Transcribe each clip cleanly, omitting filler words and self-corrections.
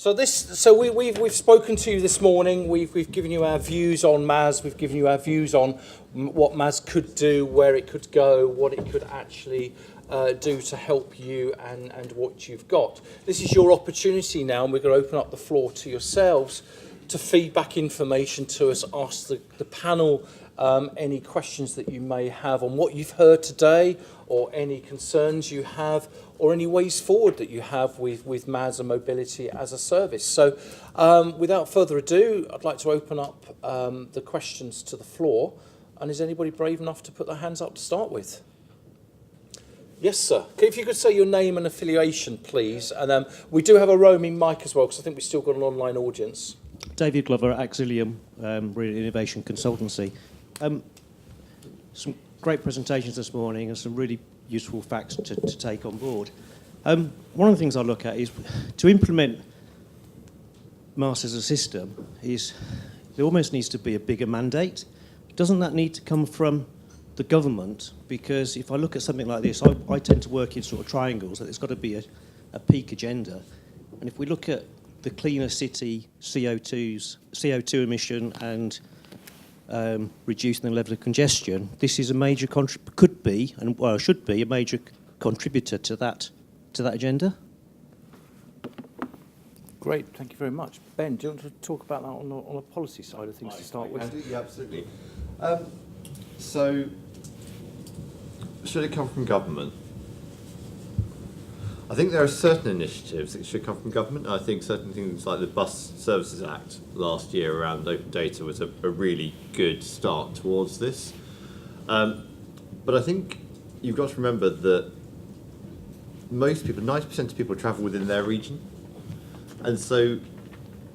We've spoken to you this morning. We've given you our views on MAS. We've given you our views on what MAS could do, where it could go, what it could actually do to help you, and what you've got. This is your opportunity now, and we're going to open up the floor to yourselves to feed back information to us. Ask the panel any questions that you may have on what you've heard today, or any concerns you have, or any ways forward that you have with MAS and mobility as a service. So without further ado, I'd like to open up the questions to the floor. And is anybody brave enough to put their hands up to start with? Yes, sir. If you could say your name and affiliation, please. And we do have a roaming mic as well, because I think we've still got an online audience. David Glover, Axilium Innovation Consultancy. Some great presentations this morning and some really useful facts to take on board. One of the things I look at is to implement MAS as a system there almost needs to be a bigger mandate. Doesn't that need to come from the government? Because if I look at something like this, I tend to work in sort of triangles, that there's got to be a peak agenda. And if we look at the cleaner city CO2 emission and reducing the level of congestion, this is a major should be a major contributor to that agenda. Great, thank you very much. Ben, do you want to talk about that on a policy side of things to start with? Yeah, absolutely. So, should it come from government? I think there are certain initiatives that should come from government. I think certain things like the Bus Services Act last year around open data was a really good start towards this. But I think you've got to remember that most people, 90% of people, travel within their region. And so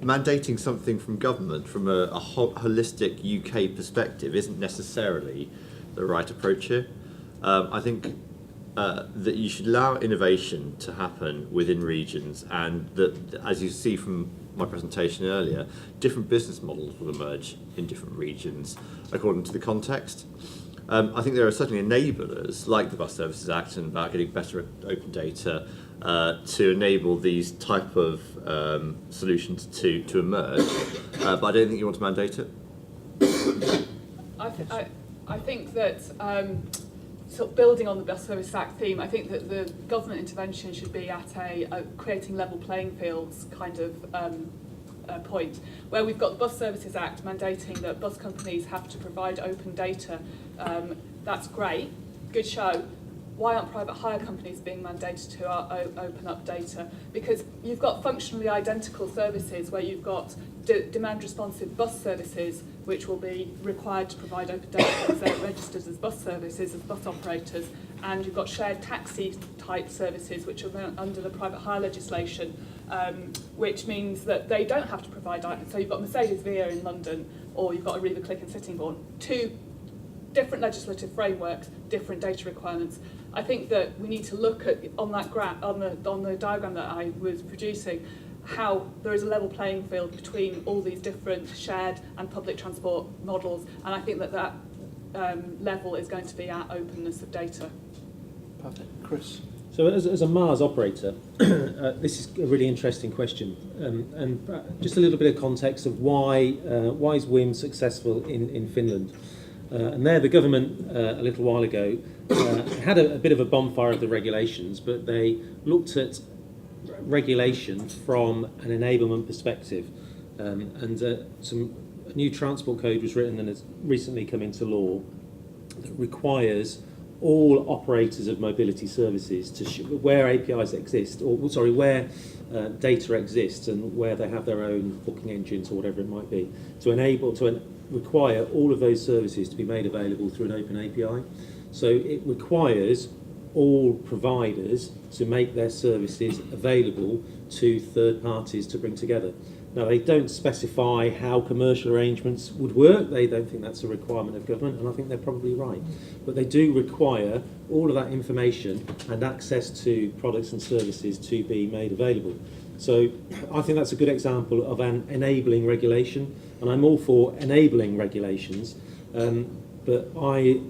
mandating something from government from a holistic UK perspective isn't necessarily the right approach here. I think that you should allow innovation to happen within regions, and that, as you see from my presentation earlier, different business models will emerge in different regions according to the context. I think there are certainly enablers like the Bus Services Act and about getting better open data to enable these type of solutions to emerge, but I don't think you want to mandate it. I think that sort of building on the Bus Services Act theme, I think that the government intervention should be at a creating level playing fields kind of point, where we've got the Bus Services Act mandating that bus companies have to provide open data. That's great, good show. Why aren't private hire companies being mandated to open up data? Because you've got functionally identical services where you've got demand responsive bus services which will be required to provide open data because they're registered as bus services, as bus operators, and you've got shared taxi type services which are under the private hire legislation, which means that they don't have to provide either. So you've got Mercedes Via in London, or you've got Arriva Click in Sittingbourne. Two different legislative frameworks, different data requirements. I think that we need to look at on the diagram that I was producing, how there is a level playing field between all these different shared and public transport models, and I think that level is going to be our openness of data. Perfect. Chris? So as a MAS operator, this is a really interesting question, and just a little bit of context of why is WIM successful in Finland. And there the government a little while ago had a bit of a bonfire of the regulations, but they looked at regulation from an enablement perspective, and a new transport code was written and has recently come into law that requires all operators of mobility services to where APIs exist, where data exists and where they have their own booking engines or whatever it might be, to require all of those services to be made available through an open API. So it requires all providers to make their services available to third parties to bring together. Now, they don't specify how commercial arrangements would work. They don't think that's a requirement of government, and I think they're probably right. But they do require all of that information and access to products and services to be made available. So I think that's a good example of an enabling regulation, and I'm all for enabling regulations, but I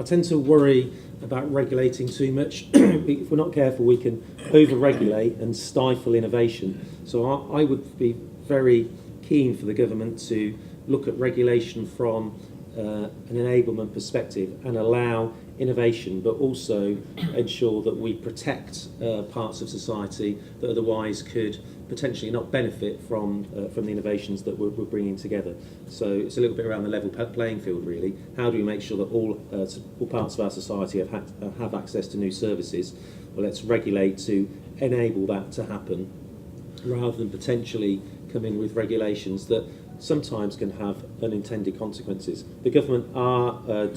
tend to worry about regulating too much. If we're not careful, we can over-regulate and stifle innovation. So I would be very keen for the government to look at regulation from an enablement perspective and allow innovation, but also ensure that we protect parts of society that otherwise could potentially not benefit from the innovations that we're bringing together. So it's a little bit around the level playing field, really. How do we make sure that all parts of our society have access to new services? Well, let's regulate to enable that to happen, rather than potentially come in with regulations that sometimes can have unintended consequences. The government are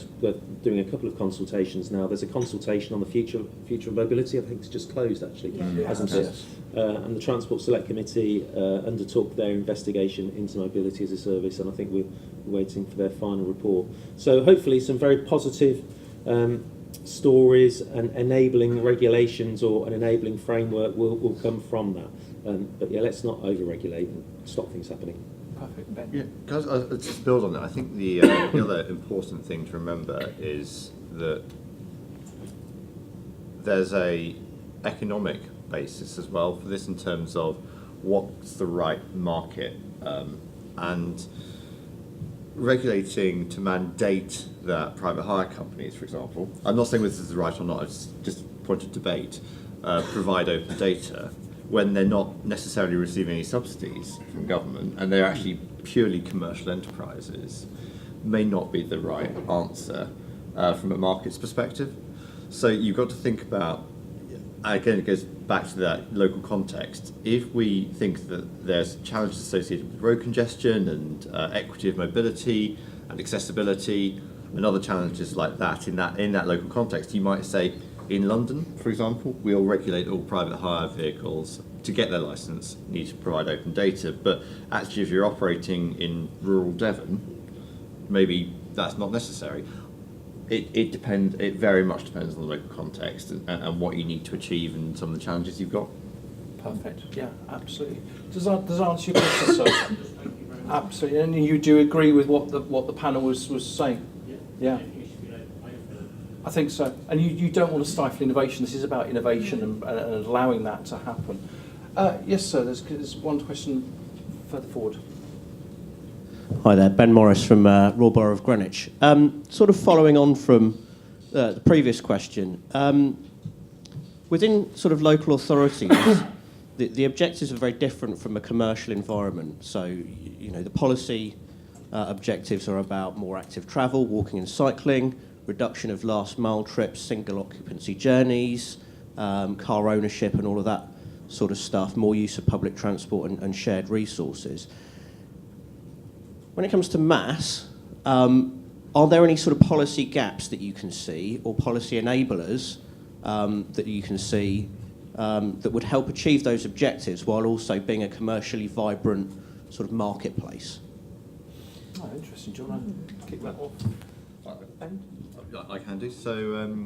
doing a couple of consultations now. There's a consultation on the future of mobility. I think it's just closed, actually, hasn't it? And the Transport Select Committee undertook their investigation into mobility as a service, and I think we're waiting for their final report. So hopefully some very positive stories and enabling regulations or an enabling framework will come from that. But yeah, let's not over-regulate and stop things happening. Perfect, Ben. Yeah, guys, I'll just build on that. I think the other important thing to remember is that there's a economic basis as well for this in terms of what's the right market, and regulating to mandate that private hire companies, for example, I'm not saying this is right or not, it's just a point of debate, provide open data when they're not necessarily receiving any subsidies from government and they're actually purely commercial enterprises, may not be the right answer from a market's perspective. So you've got to think about, again, it goes back to that local context. If we think that there's challenges associated with road congestion and equity of mobility and accessibility and other challenges like that in that local context, you might say, in London, for example, we'll regulate all private hire vehicles to get their licence, need to provide open data. But actually, if you're operating in rural Devon, maybe that's not necessary. It depends. It very much depends on the local context and what you need to achieve and some of the challenges you've got. Perfect. Yeah, absolutely. Does that answer your question, sir? Absolutely. And you do agree with what the panel was saying? Yeah. I think so. And you don't want to stifle innovation. This is about innovation and allowing that to happen. Yes, sir. There's one question further forward. Hi there, Ben Morris from Royal Borough of Greenwich. Sort of following on from the previous question, within sort of local authorities, the objectives are very different from a commercial environment. So, you know, the policy objectives are about more active travel, walking and cycling, reduction of last mile trips, single occupancy journeys, car ownership and all of that sort of stuff, more use of public transport and shared resources. When it comes to mass, are there any sort of policy gaps that you can see or policy enablers that you can see that would help achieve those objectives while also being a commercially vibrant sort of marketplace? Oh, interesting. Do you want to kick that off? I can do. So,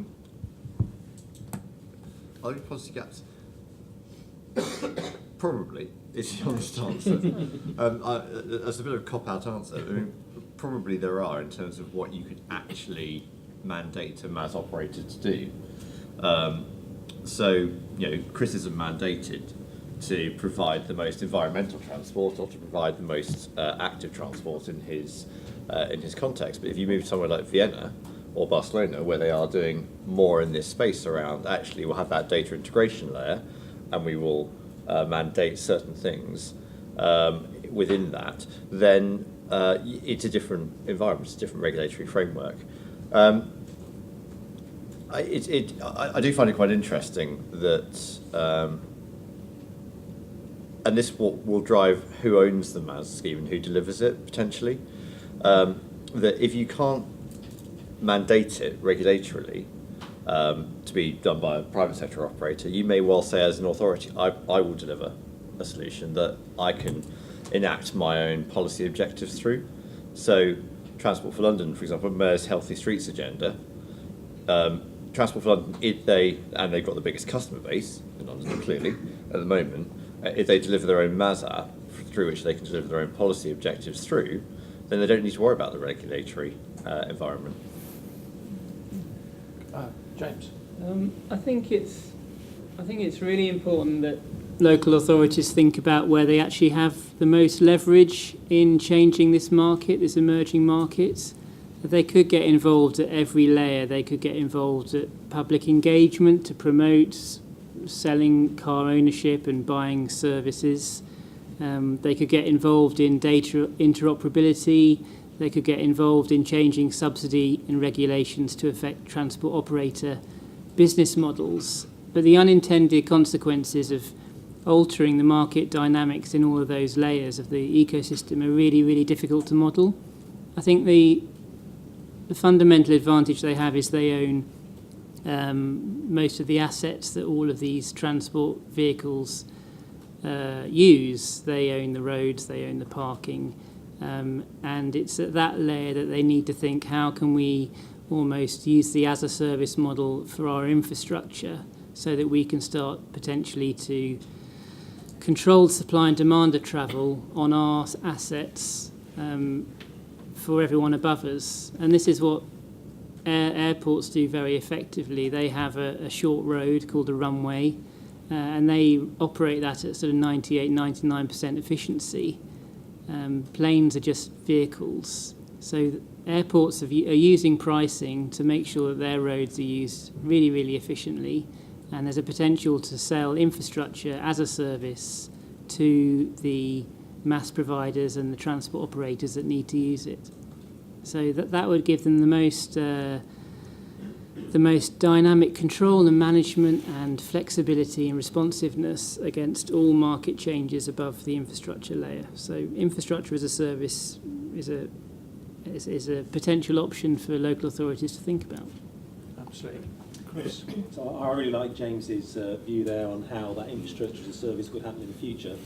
are there policy gaps? Probably, is the honest answer. That's a bit of a cop-out answer. I mean, probably there are in terms of what you could actually mandate a MAS operator to do. So, you know, Chris isn't mandated to provide the most environmental transport or to provide the most active transport in his context. But if you move somewhere like Vienna or Barcelona, where they are doing more in this space around, actually we'll have that data integration layer and we will mandate certain things within that, then it's a different environment, it's a different regulatory framework. I do find it quite interesting that, and this will drive who owns the MAS scheme and who delivers it, potentially, that if you can't mandate it regulatorily to be done by a private sector operator, you may well say as an authority, I will deliver a solution that I can enact my own policy objectives through. So Transport for London, for example, Mayor's Healthy Streets agenda, Transport for London, they've got the biggest customer base in London, clearly, at the moment, if they deliver their own MAS app through which they can deliver their own policy objectives through, then they don't need to worry about the regulatory environment. James. I think it's really important that local authorities think about where they actually have the most leverage in changing this market, this emerging market. They could get involved at every layer. They could get involved at public engagement to promote selling car ownership and buying services. They could get involved in data interoperability. They could get involved in changing subsidy and regulations to affect transport operator business models. But the unintended consequences of altering the market dynamics in all of those layers of the ecosystem are really, really difficult to model. I think the fundamental advantage they have is they own most of the assets that all of these transport vehicles use. They own the roads, they own the parking, and it's at that layer that they need to think, how can we almost use the as-a-service model for our infrastructure so that we can start potentially to control supply and demand of travel on our assets for everyone above us. And this is what airports do very effectively. They have a short road called a runway, and they operate that at sort of 98-99% efficiency. Planes are just vehicles. So airports are using pricing to make sure that their roads are used really, really efficiently, and there's a potential to sell infrastructure as a service to the mass providers and the transport operators that need to use it. So that would give them the most dynamic control and management and flexibility and responsiveness against all market changes above the infrastructure layer. So infrastructure as a service is a potential option for local authorities to think about. Absolutely. Chris. So I really like James's view there on how that infrastructure as a service could happen in the future.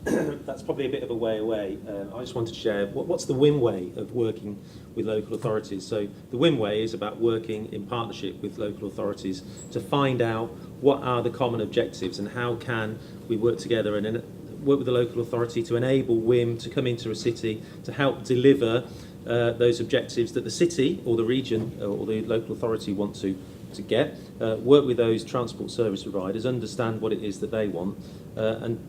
That's probably a bit of a way away. I just wanted to share what's the WIM way of working with local authorities. So the WIM way is about working in partnership with local authorities to find out what are the common objectives and how can we work together and work with the local authority to enable WIM to come into a city to help deliver those objectives that the city or the region or the local authority want to get, work with those transport service providers, understand what it is that they want, and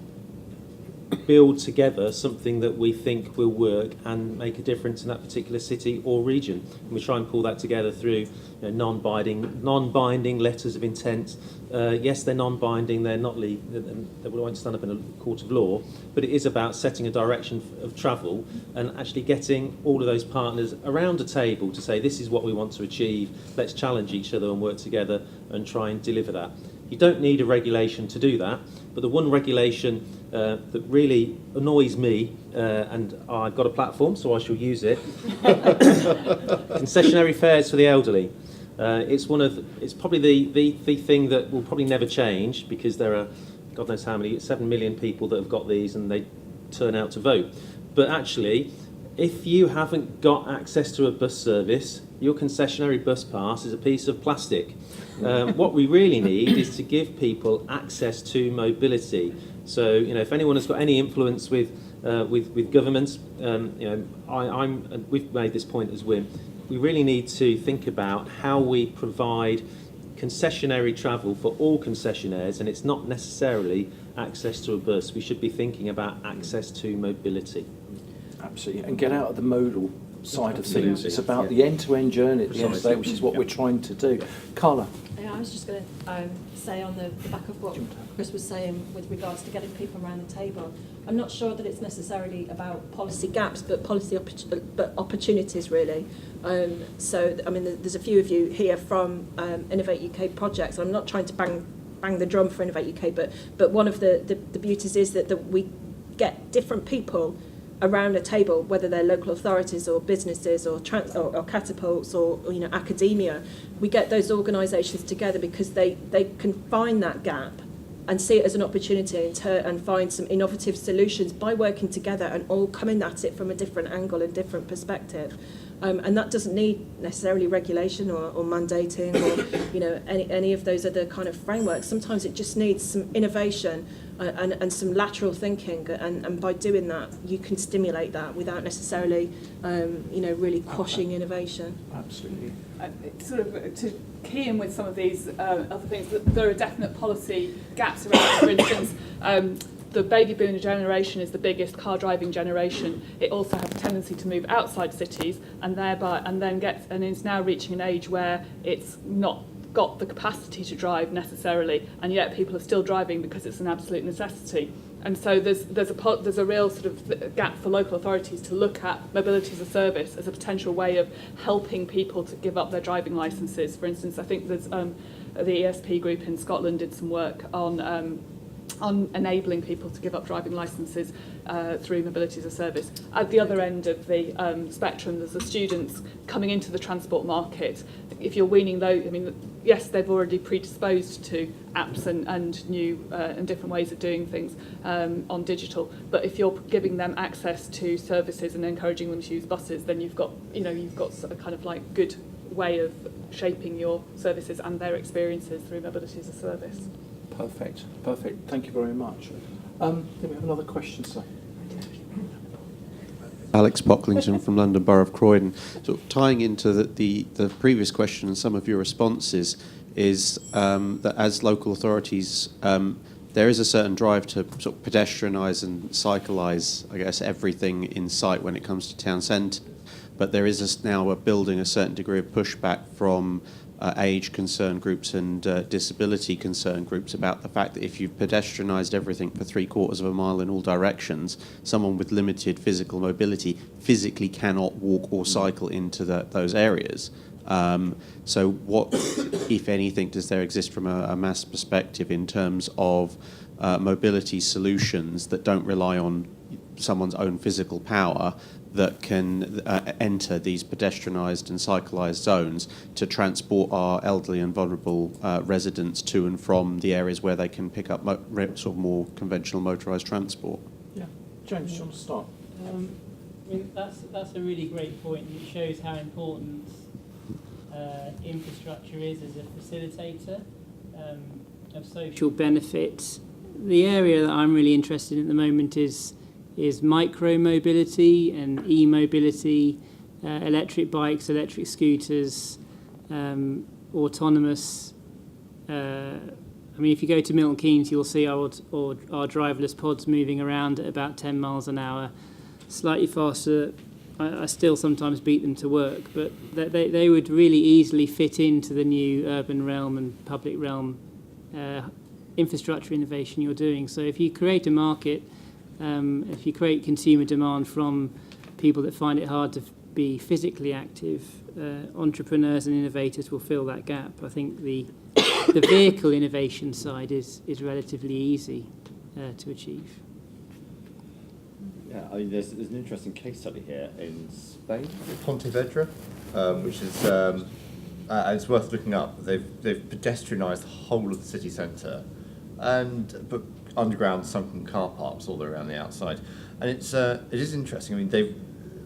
build together something that we think will work and make a difference in that particular city or region. And we try and pull that together through non-binding letters of intent. Yes, they're non-binding, they're not they won't stand up in a court of law, but it is about setting a direction of travel and actually getting all of those partners around a table to say, this is what we want to achieve, let's challenge each other and work together and try and deliver that. You don't need a regulation to do that, but the one regulation that really annoys me, and I've got a platform, so I shall use it, concessionary fares for the elderly. It's probably the thing that will probably never change, because there are, God knows how many, 7 million people that have got these and they turn out to vote. But actually, if you haven't got access to a bus service, your concessionary bus pass is a piece of plastic. What we really need is to give people access to mobility. So, if anyone has got any influence with governments, we've made this point as WIM. We really need to think about how we provide concessionary travel for all concessionaires, and it's not necessarily access to a bus. We should be thinking about access to mobility. Absolutely, and get out of the modal side of things. Absolutely. It's about the end-to-end journey at the end of the day, which is what we're trying to do. Carla. Yeah, I was just going to say on the back of what Chris was saying with regards to getting people around the table, I'm not sure that it's necessarily about policy gaps, but opportunities really. So, I mean, there's a few of you here from Innovate UK projects. I'm not trying to bang the drum for Innovate UK, but one of the beauties is that we get different people around a table, whether they're local authorities or businesses or catapults or academia. We get those organisations together because they can find that gap and see it as an opportunity and find some innovative solutions by working together and all coming at it from a different angle and different perspective. And that doesn't need necessarily regulation or mandating or, you know, any of those other kind of frameworks. Sometimes it just needs some innovation and some lateral thinking, and by doing that, you can stimulate that without necessarily, you know, really quashing innovation. Absolutely. Sort of to key in with some of these other things, that there are definite policy gaps around. For instance, the baby boomer generation is the biggest car driving generation. It also has a tendency to move outside cities and is now reaching an age where it's not got the capacity to drive necessarily, and yet people are still driving because it's an absolute necessity. And so there's a real sort of gap for local authorities to look at mobility as a service as a potential way of helping people to give up their driving licences. For instance, I think there's the ESP group in Scotland did some work on enabling people to give up driving licences through mobility as a service. At the other end of the spectrum, there's the students coming into the transport market. If you're weaning those, I mean, yes, they've already predisposed to apps and new and different ways of doing things on digital. But if you're giving them access to services and encouraging them to use buses, then you've got a kind of like good way of shaping your services and their experiences through mobility as a service. Perfect. Thank you very much. Then we have another question, sir. Alex Pocklington from London Borough of Croydon. Sort of tying into the previous question and some of your responses is that as local authorities, there is a certain drive to sort of pedestrianise and cyclise, I guess, everything in sight when it comes to town centre. But there is now building a certain degree of pushback from age concern groups and disability concern groups about the fact that if you've pedestrianised everything for 3/4 of a mile in all directions, someone with limited physical mobility physically cannot walk or cycle into those areas. So what, if anything, does there exist from a mass perspective in terms of mobility solutions that don't rely on someone's own physical power, that can enter these pedestrianised and cyclised zones to transport our elderly and vulnerable residents to and from the areas where they can pick up sort of more conventional motorised transport? Yeah, James, do you want to start? I mean, that's a really great point. It shows how important infrastructure is as a facilitator of social benefits. The area that I'm really interested in at the moment is micro-mobility and e-mobility, electric bikes, electric scooters, autonomous. I mean, if you go to Milton Keynes, you'll see our driverless pods moving around at about 10 miles an hour, slightly faster. I still sometimes beat them to work, but they would really easily fit into the new urban realm and public realm infrastructure innovation you're doing. So if you create a market, if you create consumer demand from people that find it hard to be physically active, entrepreneurs and innovators will fill that gap. I think the vehicle innovation side is relatively easy to achieve. Yeah, I mean, there's an interesting case study here in Spain, Pontevedra, which is it's worth looking up. They've pedestrianised the whole of the city centre, and put underground sunken car parks all around the outside, and it is interesting. I mean,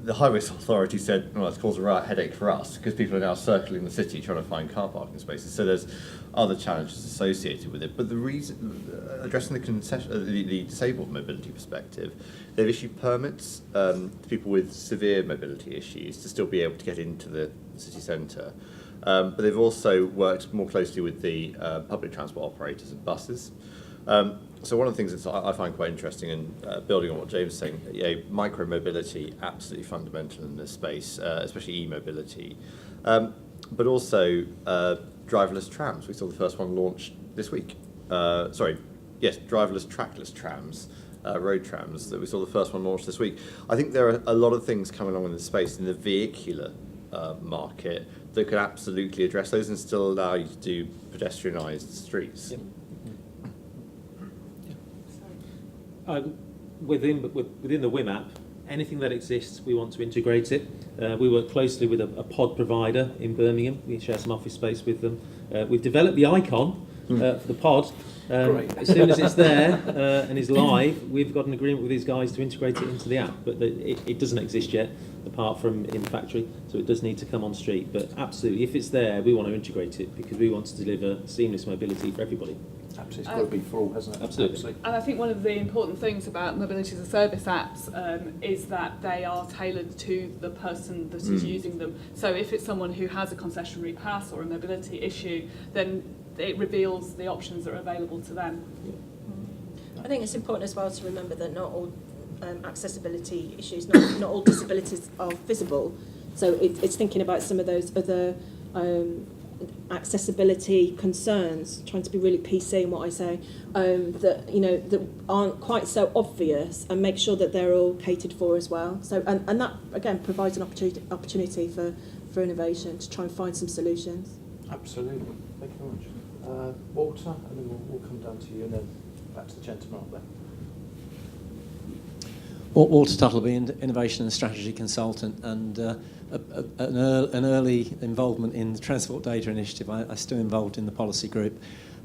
the highways authority said, well, it's caused a right headache for us because people are now circling the city trying to find car parking spaces. So there's other challenges associated with it. But the reason, addressing the disabled mobility perspective, they've issued permits to people with severe mobility issues to still be able to get into the city centre. But they've also worked more closely with the public transport operators and buses. So one of the things that I find quite interesting, and building on what James was saying, micro-mobility, absolutely fundamental in this space, especially e-mobility. But also driverless trams. We saw the first one launched this week. Driverless trackless trams, road trams, that we saw the first one launched this week. I think there are a lot of things coming along in the space in the vehicular market that could absolutely address those and still allow you to do pedestrianised streets. Yep. Within the WIM app, anything that exists, we want to integrate it. We work closely with a pod provider in Birmingham. We share some office space with them. We've developed the icon for the pod, Great. As soon as it's there and is live, we've got an agreement with these guys to integrate it into the app. But it doesn't exist yet, apart from in factory, so it does need to come on street. But absolutely, if it's there, we want to integrate it because we want to deliver seamless mobility for everybody. Absolutely, it's got to be for all, hasn't it? Absolutely. And I think one of the important things about mobility as a service apps is that they are tailored to the person that is using them. So if it's someone who has a concessionary pass or a mobility issue, then it reveals the options that are available to them. I think it's important as well to remember that not all accessibility issues, not all disabilities are visible. So it's thinking about some of those other accessibility concerns, trying to be really PC in what I say, that aren't quite so obvious, and make sure that they're all catered for as well. So and that again provides an opportunity for innovation to try and find some solutions. Absolutely. Thank you very much. Walter, and then we'll come down to you, and then back to the gentleman up there. Walter Tuttleby, Innovation and Strategy Consultant, and an early involvement in the Transport Data Initiative. I'm still involved in the policy group.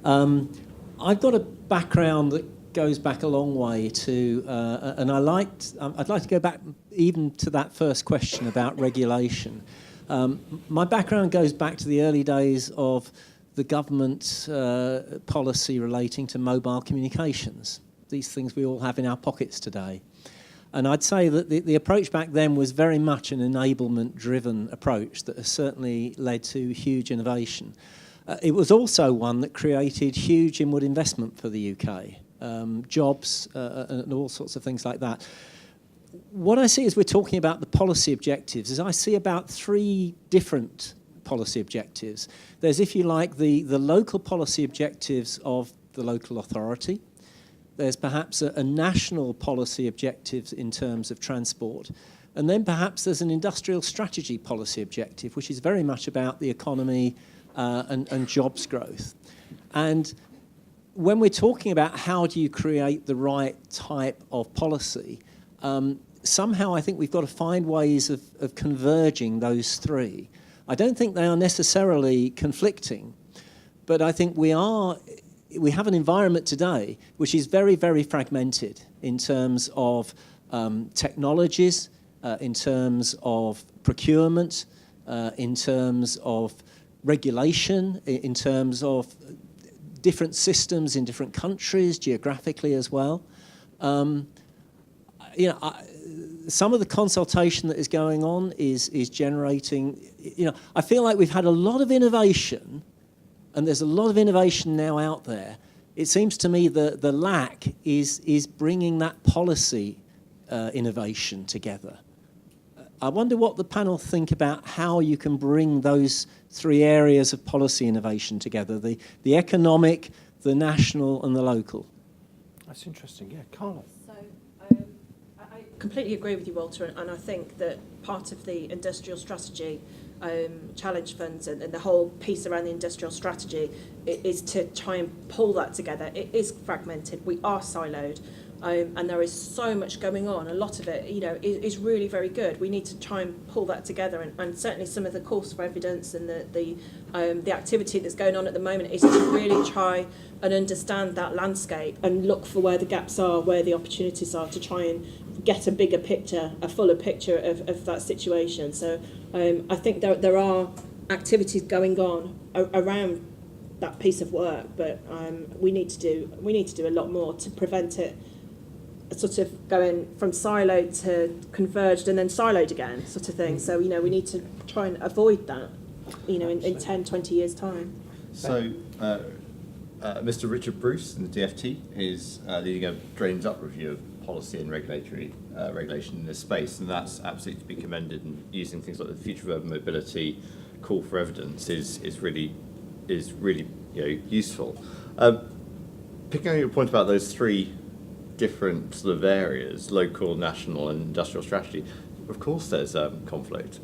I've got a background that goes back a long way to, and I'd like to go back even to that first question about regulation. My background goes back to the early days of the government policy relating to mobile communications, these things we all have in our pockets today. And I'd say that the approach back then was very much an enablement-driven approach that has certainly led to huge innovation. It was also one that created huge inward investment for the UK, jobs and all sorts of things like that. What I see as we're talking about the policy objectives is I see about 3 different policy objectives. There's, if you like, the local policy objectives of the local authority. There's perhaps a national policy objectives in terms of transport. And then perhaps there's an industrial strategy policy objective, which is very much about the economy and jobs growth. And when we're talking about how do you create the right type of policy, somehow I think we've got to find ways of converging those 3. I don't think they are necessarily conflicting, but I think we have an environment today which is very, very fragmented in terms of technologies, in terms of procurement, in terms of regulation, in terms of different systems in different countries, geographically as well. Some of the consultation that is going on is generating, I feel like we've had a lot of innovation, and there's a lot of innovation now out there. It seems to me that the lack is bringing that policy innovation together. I wonder what the panel think about how you can bring those 3 areas of policy innovation together, the economic, the national and the local. That's interesting, yeah. Carla. So I completely agree with you, Walter, and I think that part of the industrial strategy challenge funds and the whole piece around the industrial strategy is to try and pull that together. It is fragmented, we are siloed, and there is so much going on. A lot of it, is really very good. We need to try and pull that together, and certainly some of the calls for evidence and the activity that's going on at the moment is to really try and understand that landscape and look for where the gaps are, where the opportunities are, to try and get a bigger picture, a fuller picture of that situation. So I think there are activities going on around that piece of work, but we need to do a lot more to prevent it sort of going from siloed to converged and then siloed again, sort of thing. So we need to try and avoid that, in 10, 20 years' time. So Mr. Richard Bruce in the DFT is leading a drains-up review of policy and regulation in this space, and that's absolutely to be commended. And using things like the Future of Urban Mobility call for evidence is really useful. Picking on your point about those 3 different sort of areas, local, national, and industrial strategy, of course there's conflict.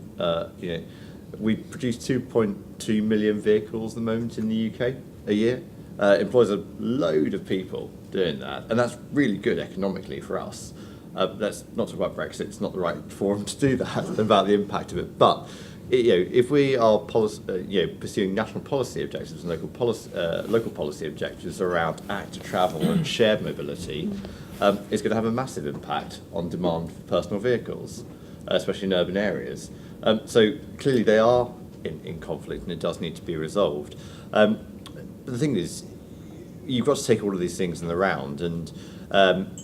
We produce 2.2 million vehicles at the moment in the UK a year. Employs a load of people doing that, and that's really good economically for us. Let's not talk about Brexit, it's not the right forum to do that, about the impact of it. But if we are pursuing national policy objectives and local policy objectives around active travel and shared mobility, it's going to have a massive impact on demand for personal vehicles, especially in urban areas. So clearly they are in conflict, and it does need to be resolved. But the thing is, you've got to take all of these things in the round, and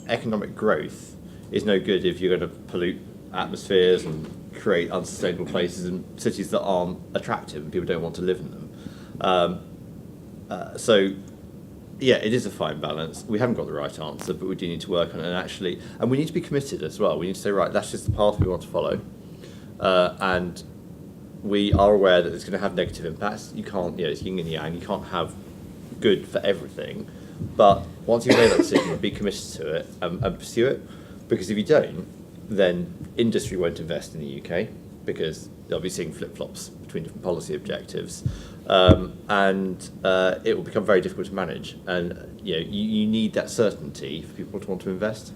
economic growth is no good if you're going to pollute atmospheres and create unsustainable places and cities that aren't attractive and people don't want to live in them. It is a fine balance. We haven't got the right answer, but we do need to work on it, and we need to be committed as well. We need to say, right, that's just the path we want to follow, and we are aware that it's going to have negative impacts. You can't, it's yin and yang. You can't have good for everything, but once you've made that decision, be committed to it and pursue it, because if you don't, then industry won't invest in the UK because they'll be seeing flip-flops between different policy objectives, and it will become very difficult to manage. And you need that certainty for people to want to invest.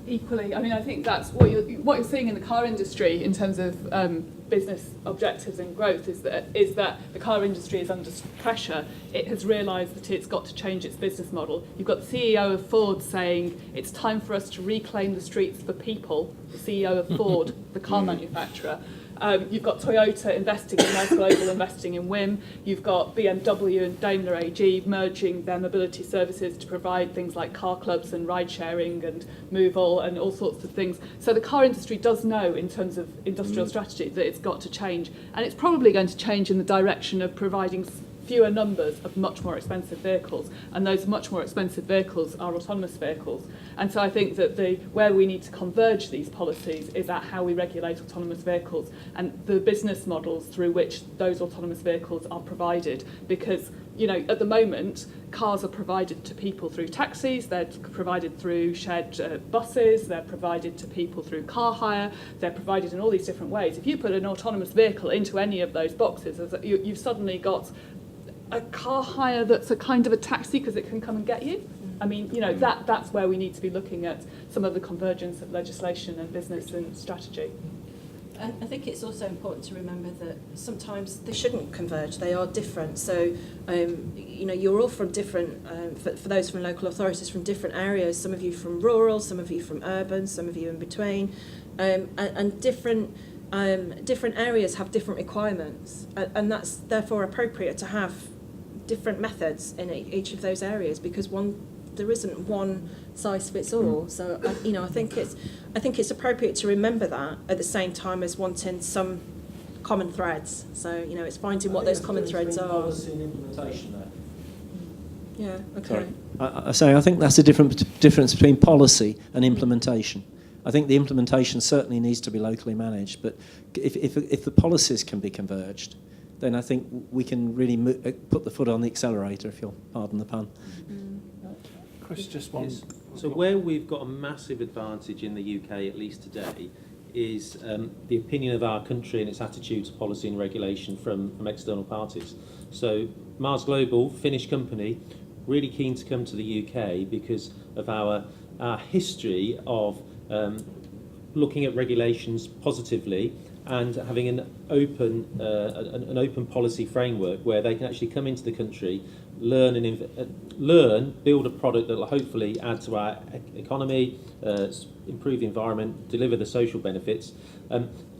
Equally, I mean, I think that's what you're seeing in the car industry in terms of business objectives and growth is that the car industry is under pressure. It has realised that it's got to change its business model. You've got the CEO of Ford saying it's time for us to reclaim the streets for people. The CEO of Ford, the car manufacturer. You've got Toyota investing in Mars Global, investing in WIM. You've got BMW and Daimler AG merging their mobility services to provide things like car clubs and ride sharing and Movall and all sorts of things. So the car industry does know, in terms of industrial strategy, that it's got to change. And it's probably going to change in the direction of providing fewer numbers of much more expensive vehicles, and those much more expensive vehicles are autonomous vehicles. And so I think that where we need to converge these policies is at how we regulate autonomous vehicles and the business models through which those autonomous vehicles are provided. Because at the moment, cars are provided to people through taxis, they're provided through shared buses, they're provided to people through car hire, they're provided in all these different ways. If you put an autonomous vehicle into any of those boxes, you've suddenly got a car hire that's a kind of a taxi because it can come and get you. I mean, that's where we need to be looking at some of the convergence of legislation and business and strategy. And I think it's also important to remember that sometimes they shouldn't converge, they are different. So, you're all from different, for those from local authorities, from different areas, some of you from rural, some of you from urban, some of you in between, and different areas have different requirements, and that's therefore appropriate to have different methods in each of those areas, because there isn't one size fits all. So I think it's appropriate to remember that at the same time as wanting some common threads. So it's finding what those common threads are. Policy and implementation there. Yeah. Okay. I think that's the difference between policy and implementation. I think the implementation certainly needs to be locally managed, but if the policies can be converged, then I think we can really put the foot on the accelerator, if you'll pardon the pun. Chris, just one. Yes. So where we've got a massive advantage in the UK, at least today, is the opinion of our country and its attitude to policy and regulation from external parties. So Mars Global, Finnish company, really keen to come to the UK because of our history of looking at regulations positively and having an open policy framework where they can actually come into the country, learn, build a product that will hopefully add to our economy, improve the environment, deliver the social benefits,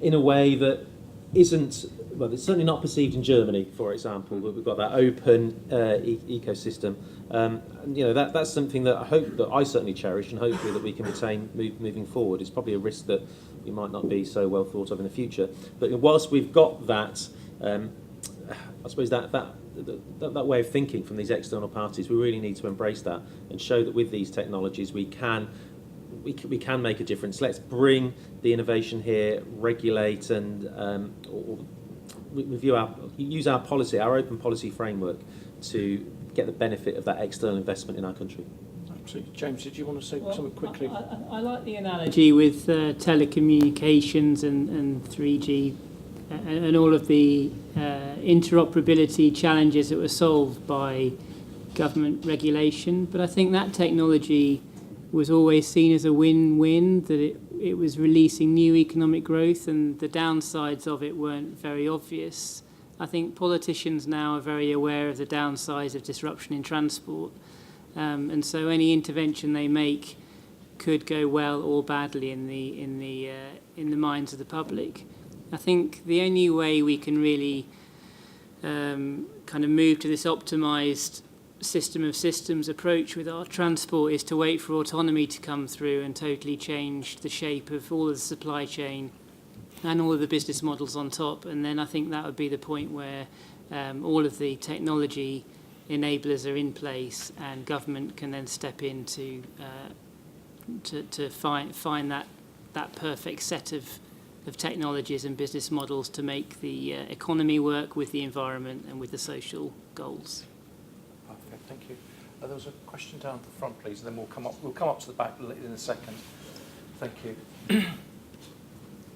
in a way that isn't, well, it's certainly not perceived in Germany, for example, but we've got that open ecosystem. That's something that I certainly cherish, and hopefully that we can retain moving forward. It's probably a risk that we might not be so well thought of in the future. But whilst we've got that, I suppose that way of thinking from these external parties, we really need to embrace that and show that with these technologies we can make a difference. Let's bring the innovation here, regulate, and use our policy, our open policy framework, to get the benefit of that external investment in our country. Absolutely. James, did you want to say something quickly? I like the analogy with telecommunications and 3G and all of the interoperability challenges that were solved by government regulation. But I think that technology was always seen as a win-win, that it was releasing new economic growth, and the downsides of it weren't very obvious. I think politicians now are very aware of the downsides of disruption in transport, and so any intervention they make could go well or badly in the minds of the public. I think the only way we can really kind of move to this optimised system of systems approach with our transport is to wait for autonomy to come through and totally change the shape of all of the supply chain and all of the business models on top. And then I think that would be the point where all of the technology enablers are in place and government can then step in to find that perfect set of technologies and business models to make the economy work with the environment and with the social goals. Perfect, thank you. There was a question down at the front, please, and then we'll come up to the back in a second. Thank you.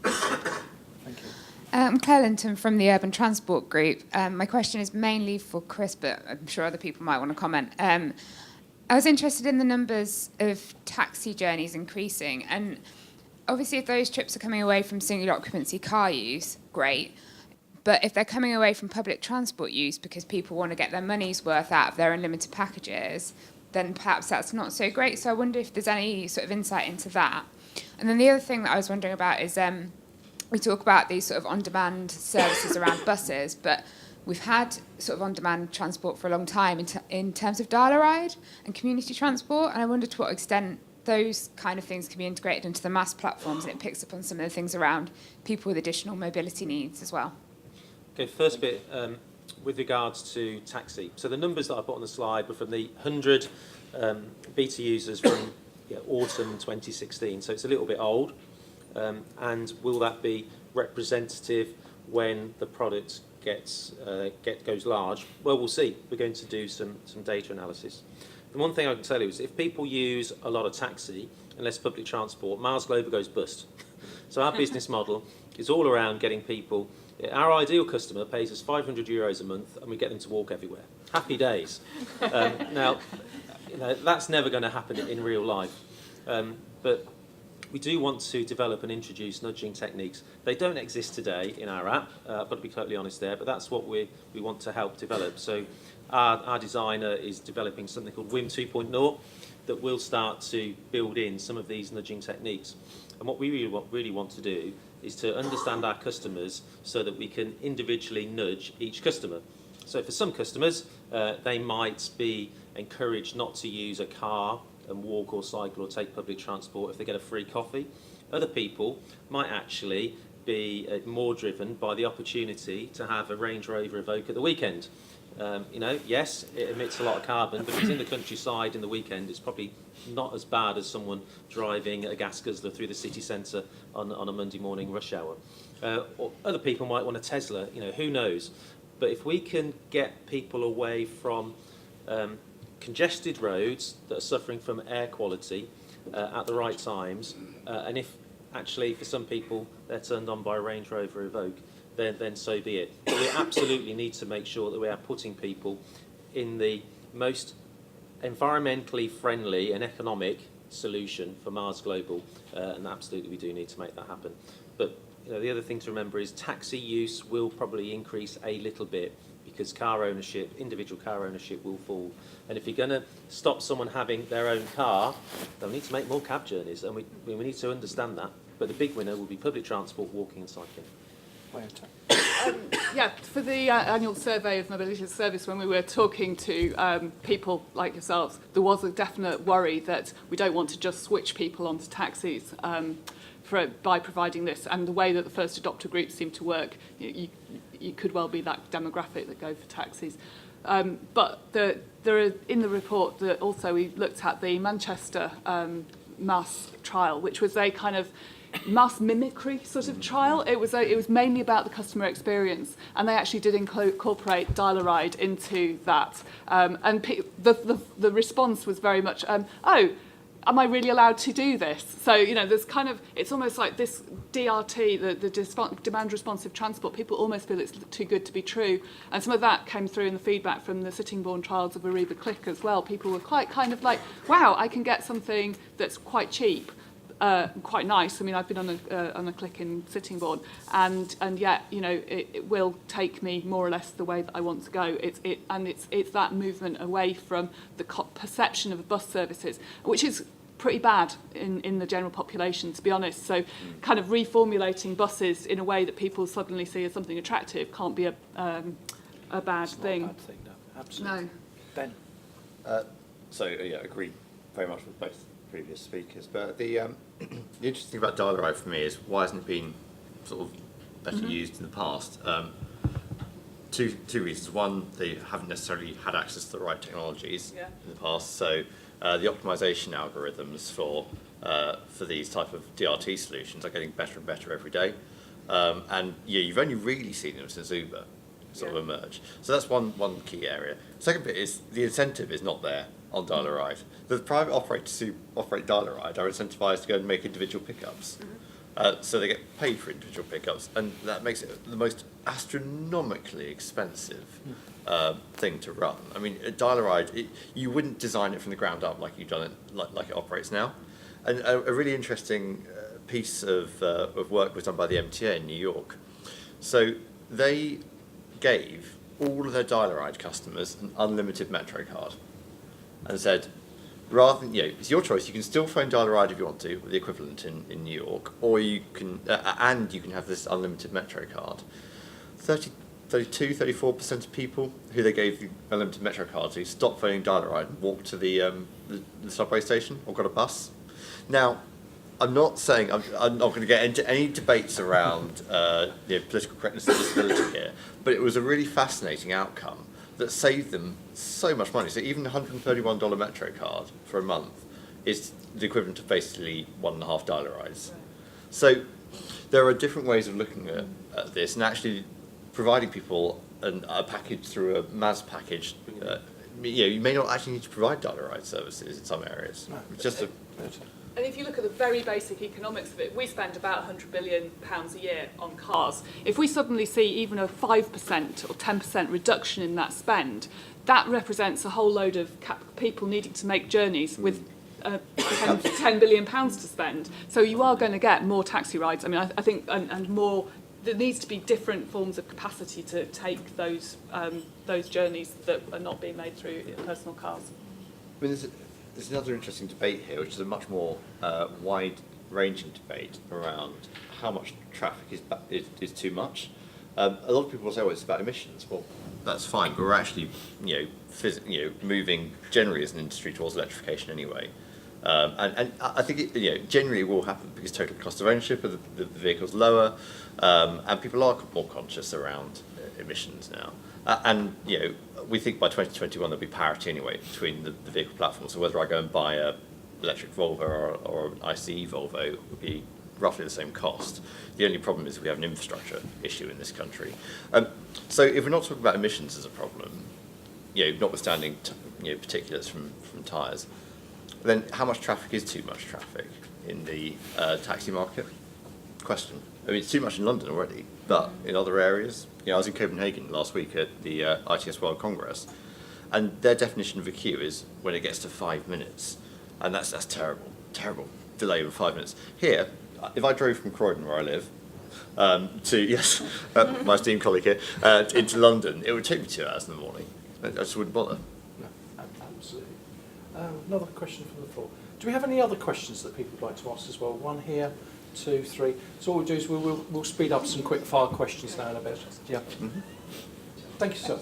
Thank you. I'm Claire Linton from the Urban Transport Group. My question is mainly for Chris, but I'm sure other people might want to comment. I was interested in the numbers of taxi journeys increasing, and obviously if those trips are coming away from single occupancy car use, great. But if they're coming away from public transport use because people want to get their money's worth out of their unlimited packages, then perhaps that's not so great. So I wonder if there's any sort of insight into that. And then the other thing that I was wondering about is we talk about these sort of on-demand services around buses, but we've had sort of on-demand transport for a long time in terms of dial-a-ride and community transport, and I wonder to what extent those kind of things can be integrated into the mass platforms and it picks up on some of the things around people with additional mobility needs as well. Okay, first bit with regards to taxi. So the numbers that I put on the slide were from the 100 beta users from autumn 2016, so it's a little bit old. And will that be representative when the product goes large? Well, we'll see. We're going to do some data analysis. The one thing I can tell you is if people use a lot of taxi and less public transport, Mars Global goes bust. So our business model is all around getting people. Our ideal customer pays us €500 a month, and we get them to walk everywhere. Happy days. Now, that's never going to happen in real life. But we do want to develop and introduce nudging techniques. They don't exist today in our app, I've got to be totally honest there, but that's what we want to help develop. So our designer is developing something called WIM 2.0 that will start to build in some of these nudging techniques. And what we really want to do is to understand our customers so that we can individually nudge each customer. So for some customers, they might be encouraged not to use a car and walk or cycle or take public transport if they get a free coffee. Other people might actually be more driven by the opportunity to have a Range Rover Evoque at the weekend. Yes, it emits a lot of carbon, but if it's in the countryside in the weekend, it's probably not as bad as someone driving a gas guzzler through the city centre on a Monday morning rush hour. Or other people might want a Tesla, who knows. But if we can get people away from congested roads that are suffering from air quality at the right times, and if actually for some people they're turned on by a Range Rover Evoque, then so be it. But we absolutely need to make sure that we are putting people in the most environmentally friendly and economic solution for Mars Global, and absolutely we do need to make that happen. But the other thing to remember is taxi use will probably increase a little bit because individual car ownership will fall. And if you're going to stop someone having their own car, they'll need to make more cab journeys, and we need to understand that. But the big winner will be public transport, walking and cycling. For the annual survey of mobility service, when we were talking to people like yourselves, there was a definite worry that we don't want to just switch people onto taxis by providing this. And the way that the first adopter groups seem to work, you could well be that demographic that go for taxis. But there are, in the report, that also we looked at the Manchester mass trial, which was a kind of mass mimicry sort of trial. It was mainly about the customer experience, and they actually did incorporate dial-a-ride into that. And the response was very much, am I really allowed to do this? So, there's kind of, it's almost like this DRT, the demand responsive transport, people almost feel it's too good to be true. And some of that came through in the feedback from the Sittingbourne trials of Ariba Click as well. People were quite kind of like, wow, I can get something that's quite cheap quite nice. I mean, I've been on a click-in sitting board, and yet, you know, it will take me more or less the way that I want to go. It's that movement away from the perception of bus services, which is pretty bad in the general population, to be honest. So kind of reformulating buses in a way that people suddenly see as something attractive can't be a bad thing. Not a bad thing, no. Absolutely. No. Ben? So yeah, I agree very much with both previous speakers. But the interesting thing about Dial-A-Ride for me is why hasn't it been sort of better used in the past? Two reasons. One, they haven't necessarily had access to the right technologies in the past. So the optimization algorithms for these type of DRT solutions are getting better and better every day. And yeah, you've only really seen them since Uber sort of emerged. So that's one key area. Second bit is the incentive is not there on Dial-A-Ride. The private operators who operate Dial-A-Ride are incentivized to go and make individual pickups. So they get paid for individual pickups, and that makes it the most astronomically expensive thing to run. I mean, a Dial-A-Ride, you wouldn't design it from the ground up like you've done it, like it operates now. And a really interesting piece of work was done by the MTA in New York. So they gave all of their Dial-A-Ride customers an unlimited Metro card and said, rather than, you know, it's your choice, you can still phone Dial-A-Ride if you want to, with the equivalent in New York, or you can, and you can have this unlimited Metro card. 34% of people who they gave the unlimited Metro card to stopped phoning Dial-A-Ride and walked to the subway station or got a bus. Now, I'm not saying, I'm not going to get into any debates around political correctness and disability here, but it was a really fascinating outcome that saved them so much money. So even a $131 Metro card for a month is the equivalent of basically 1.5 Dial-A-Rides. Right. So there are different ways of looking at this, and actually providing people a package through a MAS package. You may not actually need to provide Dial-A-Ride services in some areas. No. It's just And if you look at the very basic economics of it, we spend about £100 billion a year on cars. If we suddenly see even a 5% or 10% reduction in that spend, that represents a whole load of people needing to make journeys with £10 billion to spend. So you are going to get more taxi rides. I mean, I think, and more, there needs to be different forms of capacity to take those journeys that are not being made through personal cars. I mean, there's another interesting debate here, which is a much more wide-ranging debate around how much traffic is too much. A lot of people will say, well, it's about emissions. Well, that's fine, but we're actually, moving generally as an industry towards electrification anyway. And I think it, generally it will happen because total cost of ownership of the vehicle's lower, and people are more conscious around emissions now. And we think by 2021 there'll be parity anyway between the vehicle platforms. So whether I go and buy a electric Volvo or an ICE Volvo would be roughly the same cost. The only problem is we have an infrastructure issue in this country. So if we're not talking about emissions as a problem, notwithstanding particulates from tyres, then how much traffic is too much traffic in the taxi market? Question. I mean, it's too much in London already, but in other areas, I was in Copenhagen last week at the ITS World Congress, and their definition of a queue is when it gets to 5 minutes, and that's terrible delay of 5 minutes. Here, if I drove from Croydon, where I live, to my esteemed colleague here, into London, it would take me 2 hours in the morning. I just wouldn't bother. No, absolutely. Another question from the floor. Do we have any other questions that people would like to ask as well? One here. 2, 3. So what we'll do is we'll speed up some quick fire questions now in a bit. Yeah. Mm-hmm. Thank you, sir.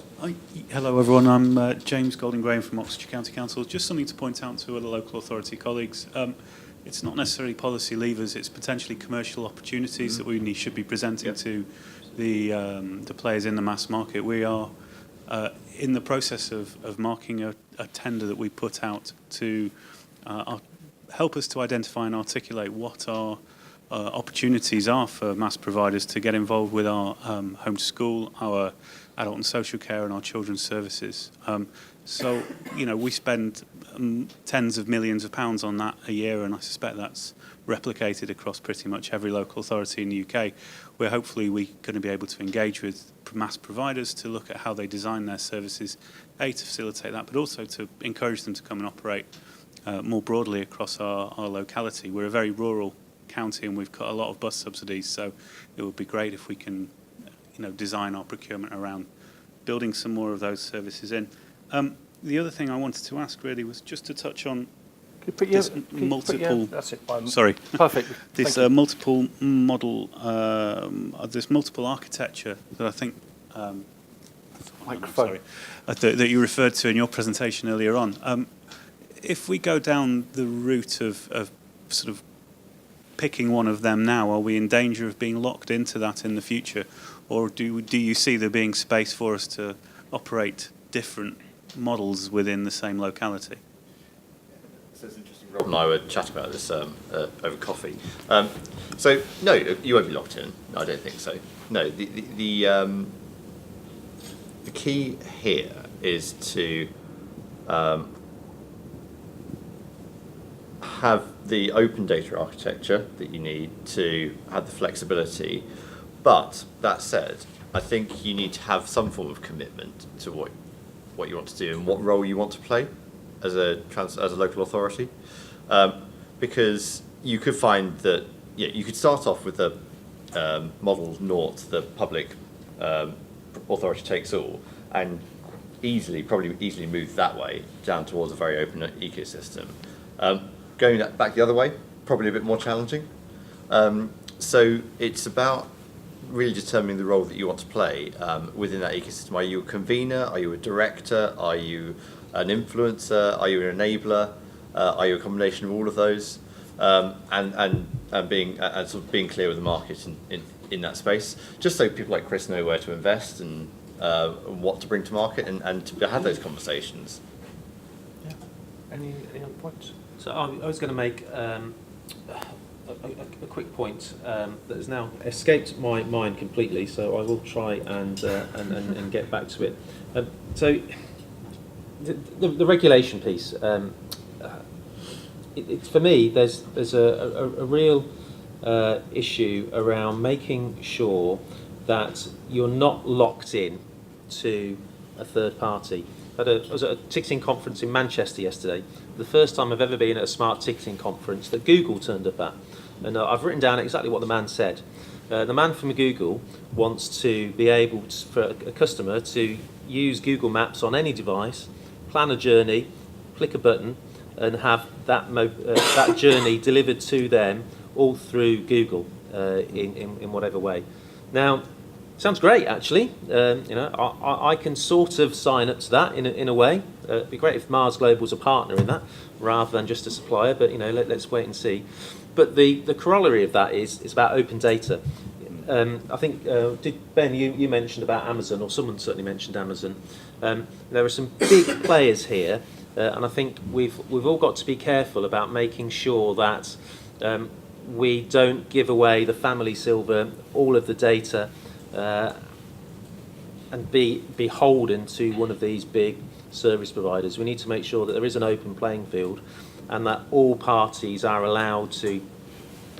Hello, everyone. I'm James Golding-Graham from Oxfordshire County Council. Just something to point out to other local authority colleagues. It's not necessarily policy levers; it's potentially commercial opportunities that we should be presenting to the players in the mass market. We are in the process of marking a tender that we put out to help us to identify and articulate what our opportunities are for mass providers to get involved with our home to school, our adult and social care, and our children's services. So, we spend tens of millions of pounds on that a year, and I suspect that's replicated across pretty much every local authority in the UK, where hopefully we're going to be able to engage with mass providers to look at how they design their services, to facilitate that, but also to encourage them to come and operate more broadly across our locality. We're a very rural county and we've got a lot of bus subsidies, so it would be great if we can design our procurement around building some more of those services in. The other thing I wanted to ask really was just to touch on this multiple. That's it. Sorry. Perfect. This multiple model, this multiple architecture that I think. Microphone. Sorry, that you referred to in your presentation earlier on. If we go down the route of sort of picking one of them now, are we in danger of being locked into that in the future, or do you see there being space for us to operate different models within the same locality? So it's interesting. Rob and I were chatting about this over coffee. So no, you won't be locked in. I don't think so. No, the key here is to have the open data architecture that you need to have the flexibility. But that said, I think you need to have some form of commitment to what you want to do and what role you want to play as a local authority, because you could find that you could start off with the model naught, the public authority takes all, and probably easily move that way down towards a very open ecosystem. Going back the other way, probably a bit more challenging. So it's about really determining the role that you want to play within that ecosystem. Are you a convener? Are you a director? Are you an influencer? Are you an enabler? Are you a combination of all of those? And sort of being clear with the market in that space, just so people like Chris know where to invest and what to bring to market and to have those conversations. Yeah. Any other points? So I was going to make a quick point that has now escaped my mind completely. So I will try and get back to it. So the regulation piece. For me, there's a real issue around making sure that you're not locked in to a third party. I was at a ticketing conference in Manchester yesterday. The first time I've ever been at a smart ticketing conference that Google turned up at. And I've written down exactly what the man said. The man from Google wants to be able for a customer to use Google Maps on any device, plan a journey, click a button, and have that journey delivered to them all through Google in whatever way. Now, sounds great, actually. I can sort of sign up to that in a way. It'd be great if Mars Global was a partner in that rather than just a supplier. But let's wait and see. But the corollary of that is about open data. I think Ben, you mentioned about Amazon, or someone certainly mentioned Amazon. There are some big players here, and I think we've all got to be careful about making sure that we don't give away the family silver, all of the data. And be beholden to one of these big service providers. We need to make sure that there is an open playing field and that all parties are allowed to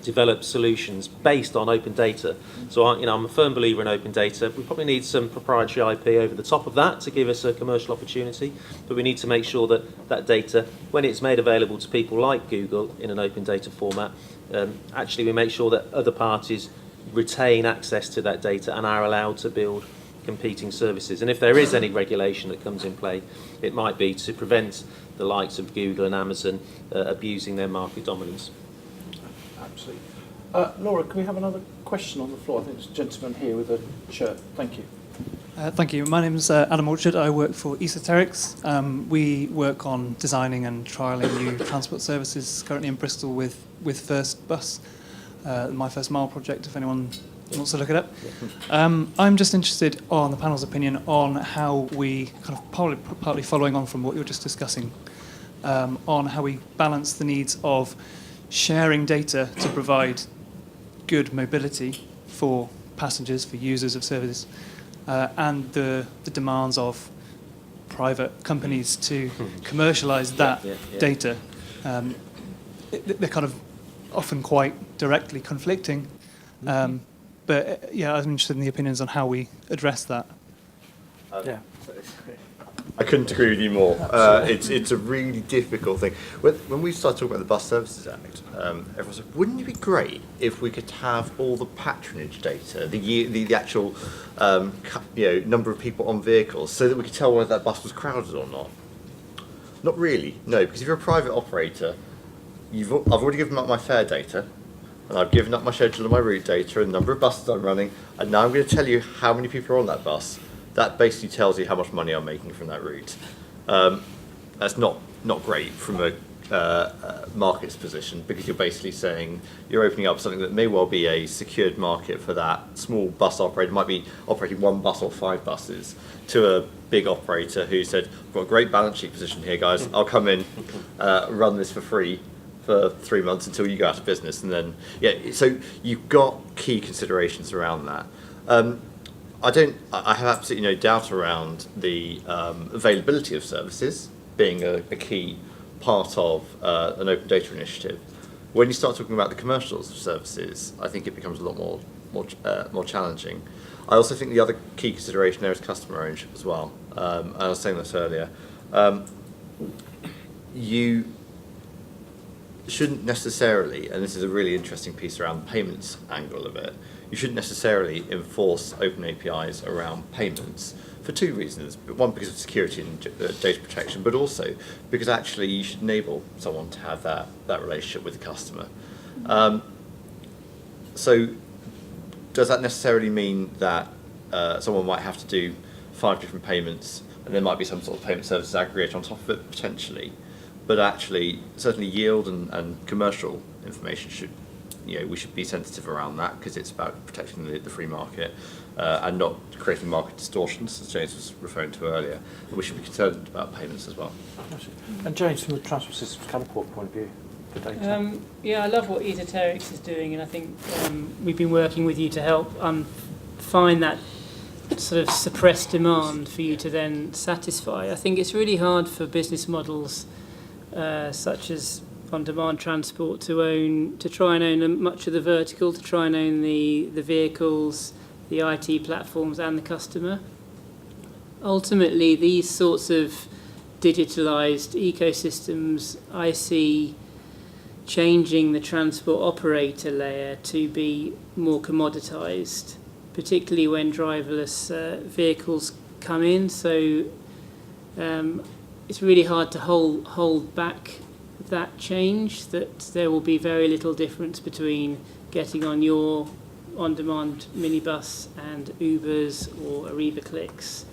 develop solutions based on open data. So I'm a firm believer in open data. We probably need some proprietary IP over the top of that to give us a commercial opportunity, but we need to make sure that that data, when it's made available to people like Google in an open data format, actually we make sure that other parties retain access to that data and are allowed to build competing services. And if there is any regulation that comes in play, it might be to prevent the likes of Google and Amazon abusing their market dominance. Absolutely. Laura, can we have another question on the floor? I think there's a gentleman here with a shirt. Thank you. Thank you. My name is Adam Orchard. I work for Esoterics. We work on designing and trialling new transport services currently in Bristol with First Bus. My First Mile project, if anyone wants to look it up. I'm just interested on the panel's opinion on how we, kind of partly following on from what you were just discussing, on how we balance the needs of sharing data to provide good mobility for passengers, for users of services, and the demands of private companies to commercialise that data. They're kind of often quite directly conflicting. But I'm interested in the opinions on how we address that. Yeah. I couldn't agree with you more. It's a really difficult thing. When we started talking about the Bus Services Act, everyone said, wouldn't it be great if we could have all the patronage data, the actual number of people on vehicles, so that we could tell whether that bus was crowded or not? Not really, no, because if you're a private operator, I've already given up my fare data, and I've given up my schedule and my route data and the number of buses I'm running, and now I'm going to tell you how many people are on that bus. That basically tells you how much money I'm making from that route. That's not great from a market's position, because you're basically saying you're opening up something that may well be a secured market for that small bus operator, might be operating 1 bus or 5 buses, to a big operator who said, I've got a great balance sheet position here, guys, I'll come in, run this for free for 3 months until you go out of business. And then, so you've got key considerations around that. I have absolutely no doubt around the availability of services being a key part of an open data initiative. When you start talking about the commercials of services, I think it becomes a lot more challenging. I also think the other key consideration there is customer ownership as well. And I was saying this earlier. You shouldn't necessarily, and this is a really interesting piece around the payments angle of it, you shouldn't necessarily enforce open APIs around payments for 2 reasons. One, because of security and data protection, but also because actually you should enable someone to have that relationship with the customer. So does that necessarily mean that someone might have to do 5 different payments, and there might be some sort of payment services aggregator on top of it, potentially? But actually, certainly yield and commercial information should, we should be sensitive around that, because it's about protecting the free market and not creating market distortions, as James was referring to earlier. And we should be concerned about payments as well. And James, from the Transport Systems Campport point of view, for data? I love what Esoterics is doing, and I think we've been working with you to help find that sort of suppressed demand for you to then satisfy. I think it's really hard for business models such as on-demand transport to try and own much of the vertical, to try and own the vehicles, the IT platforms and the customer. Ultimately, these sorts of digitalised ecosystems I see changing the transport operator layer to be more commoditised, particularly when driverless vehicles come in. So it's really hard to hold back that change, that there will be very little difference between getting on your on-demand minibus and Ubers or Arriva Clicks.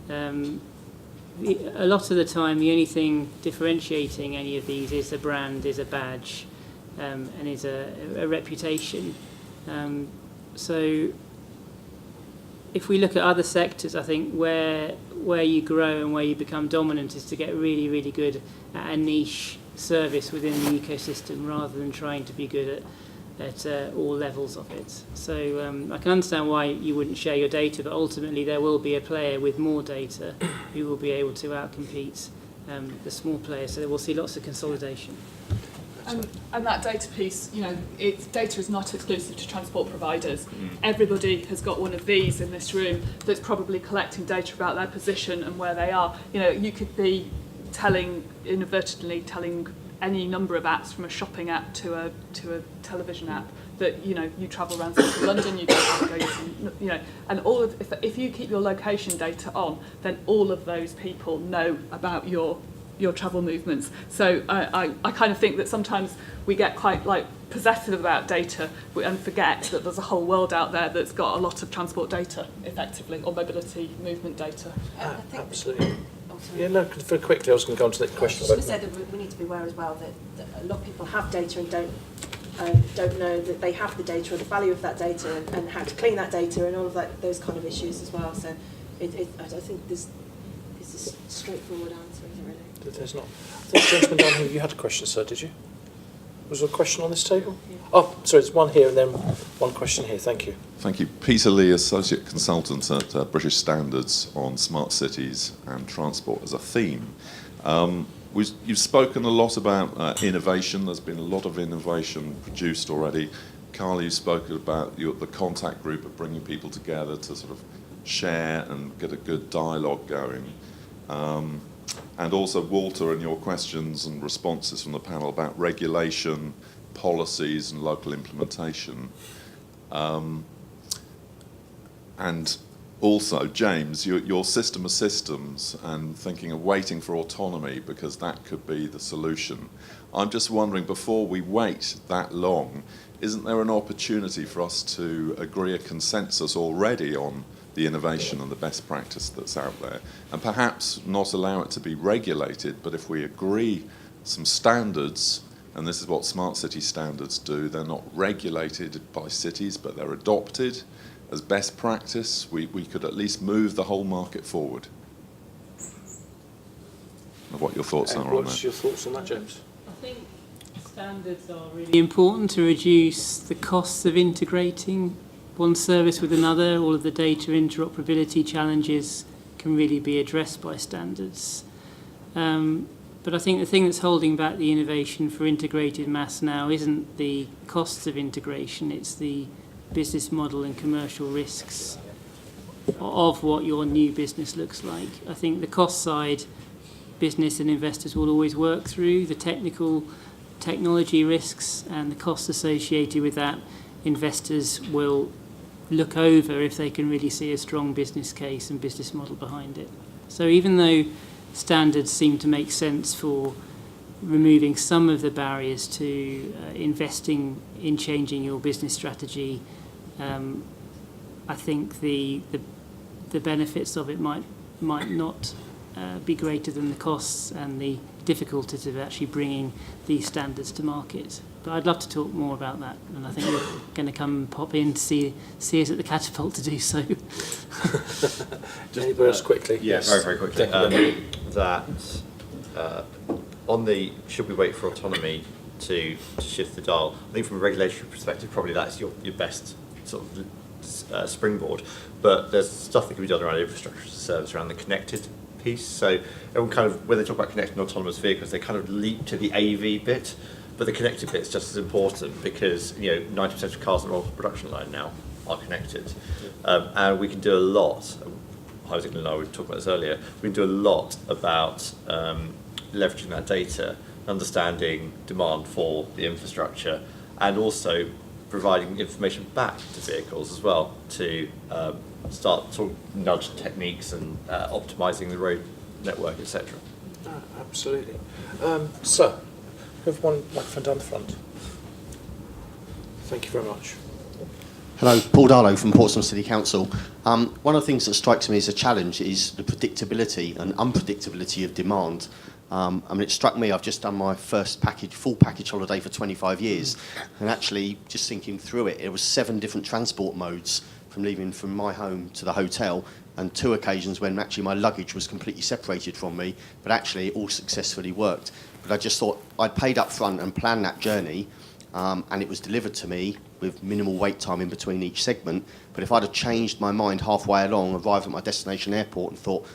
A lot of the time, the only thing differentiating any of these is a brand, is a badge, and is a reputation. So if we look at other sectors, I think where you grow and where you become dominant is to get really, really good at a niche service within the ecosystem, rather than trying to be good at all levels of it. So I can understand why you wouldn't share your data, but ultimately there will be a player with more data who will be able to outcompete the small players. So we'll see lots of consolidation. And that data piece, data is not exclusive to transport providers. Everybody has got one of these in this room that's probably collecting data about their position and where they are. You could be inadvertently telling any number of apps, from a shopping app to a television app, that you travel around central London, you go and all of, if you keep your location data on, then all of those people know about your travel movements. So I kind of think that sometimes we get quite possessive about data and forget that there's a whole world out there that's got a lot of transport data, effectively, or mobility movement data. I think Absolutely. Very quickly, I was going to go on to the question. I was going to say that we need to be aware as well that a lot of people have data and don't know that they have the data or the value of that data and how to clean that data and all of those kind of issues as well. So I don't think this is a straightforward answer, is it really? There's not. I think, gentleman down here, you had a question, sir, did you? Was there a question on this table? Yeah. Oh, sorry, there's one here and then one question here. Thank you. Thank you. Peter Lee, Associate Consultant at British Standards on smart cities and transport as a theme. You've spoken a lot about innovation. There's been a lot of innovation produced already. Carly, you've spoken about the contact group of bringing people together to sort of share and get a good dialogue going. And also, Walter, and your questions and responses from the panel about regulation, policies and local implementation. And also, James, your system of systems and thinking of waiting for autonomy, because that could be the solution. I'm just wondering, before we wait that long, isn't there an opportunity for us to agree a consensus already on the innovation and the best practice that's out there, and perhaps not allow it to be regulated, but if we agree some standards, and this is what smart city standards do, they're not regulated by cities, but they're adopted as best practice, we could at least move the whole market forward. What your thoughts are on that? What's your thoughts on that, James? I think standards are really important to reduce the costs of integrating one service with another. All of the data interoperability challenges can really be addressed by standards. But I think the thing that's holding back the innovation for integrated mass now isn't the costs of integration, it's the business model and commercial risks of what your new business looks like. I think the cost side, business and investors will always work through. The technology risks and the costs associated with that, investors will look over if they can really see a strong business case and business model behind it. So even though standards seem to make sense for removing some of the barriers to investing in changing your business strategy, I think the benefits of it might not be greater than the costs and the difficulties of actually bringing these standards to market. But I'd love to talk more about that, and I think you're going to come and pop in to see us at the Catapult to do so. Anybody else quickly? Yes, very quickly. On the should we wait for autonomy to shift the dial, I think from a regulatory perspective, probably that's your best sort of springboard. But there's stuff that can be done around infrastructure as a service, around the connected piece. So everyone kind of, when they talk about connected and autonomous vehicles, they kind of leap to the AV bit, but the connected bit is just as important because 90% of cars on the production line now are connected, and we can do a lot. Isaac and I were talking about this earlier. We can do a lot about leveraging that data, understanding demand for the infrastructure, and also providing information back to vehicles as well to start sort of nudge techniques and optimising the road network, etc. Absolutely. Sir, we have one microphone down the front. Thank you very much. Hello, Paul Darlow from Portsmouth City Council. One of the things that strikes me as a challenge is the predictability and unpredictability of demand. It struck me, I've just done my first full package holiday for 25 years, and actually just thinking through it, there was 7 different transport modes from leaving from my home to the hotel, and 2 occasions when actually my luggage was completely separated from me, but actually it all successfully worked. But I just thought I'd paid up front and planned that journey, and it was delivered to me with minimal wait time in between each segment. But if I'd have changed my mind halfway along, arrived at my destination airport and thought,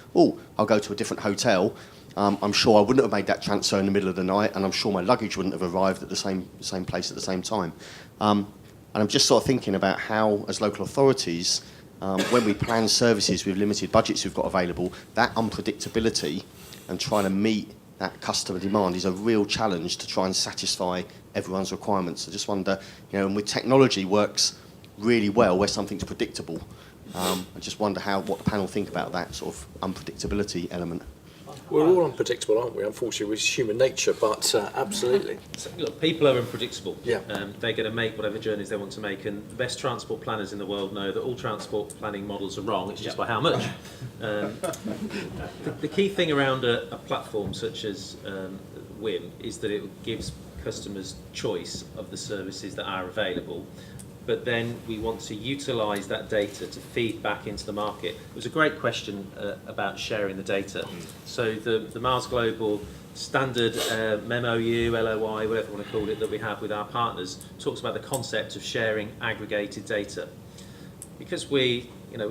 I'll go to a different hotel, I'm sure I wouldn't have made that transfer in the middle of the night, and I'm sure my luggage wouldn't have arrived at the same place at the same time. And I'm just sort of thinking about how, as local authorities, when we plan services with limited budgets we've got available, that unpredictability and trying to meet that customer demand is a real challenge to try and satisfy everyone's requirements. I just wonder, and with technology works really well where something's predictable. I just wonder what the panel think about that sort of unpredictability element. We're all unpredictable, aren't we? Unfortunately, it's human nature, but absolutely. Look, people are unpredictable. Yeah. They're going to make whatever journeys they want to make, and the best transport planners in the world know that all transport planning models are wrong. It's just by how much. The key thing around a platform such as WIM is that it gives customers choice of the services that are available. But then we want to utilise that data to feed back into the market. It was a great question about sharing the data. So the Mars Global standard MOU, LOI, whatever you want to call it, that we have with our partners, talks about the concept of sharing aggregated data. Because we're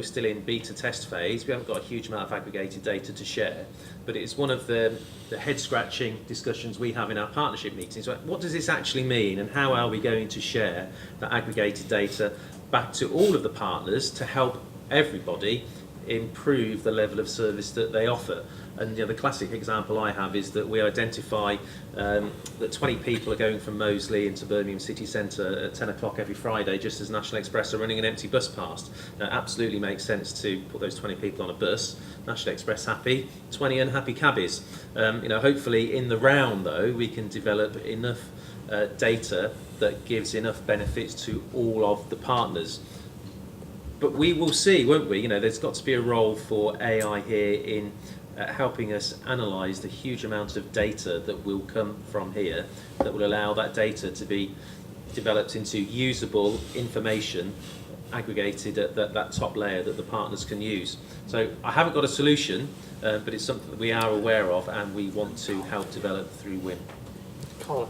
still in beta test phase, we haven't got a huge amount of aggregated data to share, but it's one of the head-scratching discussions we have in our partnership meetings. What does this actually mean, and how are we going to share that aggregated data back to all of the partners to help everybody improve the level of service that they offer. And the classic example I have is that we identify that 20 people are going from Moseley into Birmingham city centre at 10 o'clock every Friday, just as National Express are running an empty bus past. Now, it absolutely makes sense to put those 20 people on a bus. National Express happy, 20 unhappy cabbies. Hopefully in the round, though, we can develop enough data that gives enough benefits to all of the partners. But we will see, won't we? There's got to be a role for AI here in helping us analyse the huge amount of data that will come from here, that will allow that data to be developed into usable information aggregated at that top layer that the partners can use. So I haven't got a solution, but it's something that we are aware of and we want to help develop through WIM. Carla.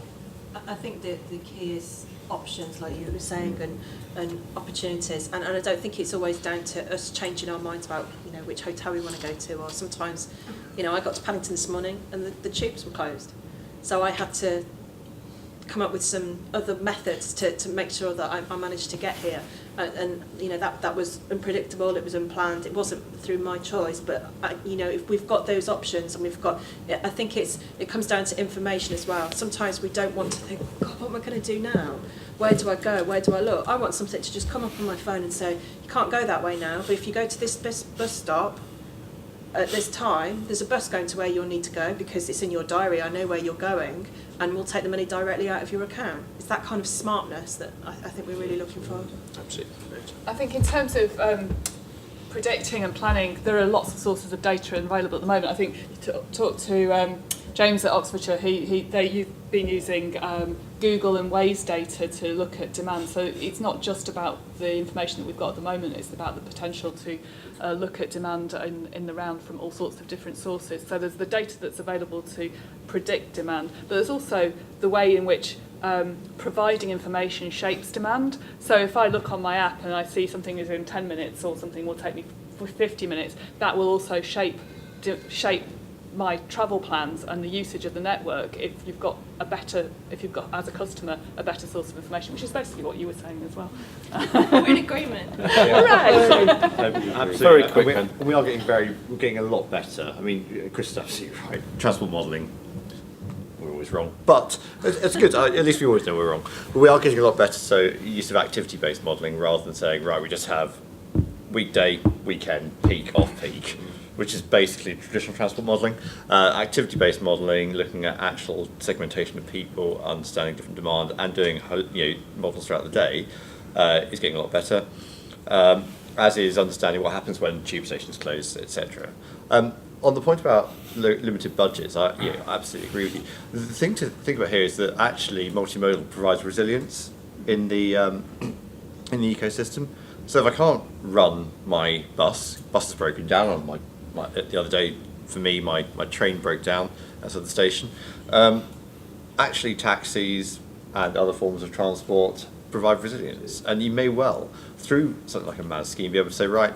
I think the key is options, like you were saying, and opportunities. And I don't think it's always down to us changing our minds about which hotel we want to go to. Or sometimes, I got to Paddington this morning and the tubes were closed, so I had to come up with some other methods to make sure that I managed to get here. And that was unpredictable. It was unplanned. It wasn't through my choice. But if we've got those options, and I think it comes down to information as well. Sometimes we don't want to think, God, what am I going to do now? Where do I go? Where do I look? I want something to just come up on my phone and say, you can't go that way now. But if you go to this bus stop at this time, there's a bus going to where you'll need to go because it's in your diary. I know where you're going, and we'll take the money directly out of your account. It's that kind of smartness that I think we're really looking for. Absolutely. I think in terms of predicting and planning, there are lots of sources of data available at the moment. I think talk to James at Oxfordshire. They've been using Google and Waze data to look at demand. So it's not just about the information that we've got at the moment. It's about the potential to look at demand in the round from all sorts of different sources. So there's the data that's available to predict demand, but there's also the way in which providing information shapes demand. So if I look on my app and I see something is in 10 minutes or something will take me 50 minutes, that will also shape my travel plans and the usage of the network if you've got as a customer a better source of information, which is basically what you were saying as well. We're in agreement. Absolutely. Very quick. We are getting a lot better. I mean, Chris is absolutely right. Transport modelling, we're always wrong, but it's good. At least we always know we're wrong. But we are getting a lot better. So use of activity-based modelling rather than saying, right, we just have weekday, weekend, peak, off-peak, which is basically traditional transport modelling. Activity-based modelling, looking at actual segmentation of people, understanding different demand, and doing models throughout the day, is getting a lot better. As is understanding what happens when tube stations close, etc. On the point about limited budgets, I absolutely agree with you. The thing to think about here is that actually multimodal provides resilience in the ecosystem. So if I can't run my bus is broken down on my the other day, for me, my train broke down outside the station. Actually, taxis and other forms of transport provide resilience, and you may well, through something like a MAS scheme, be able to say, right,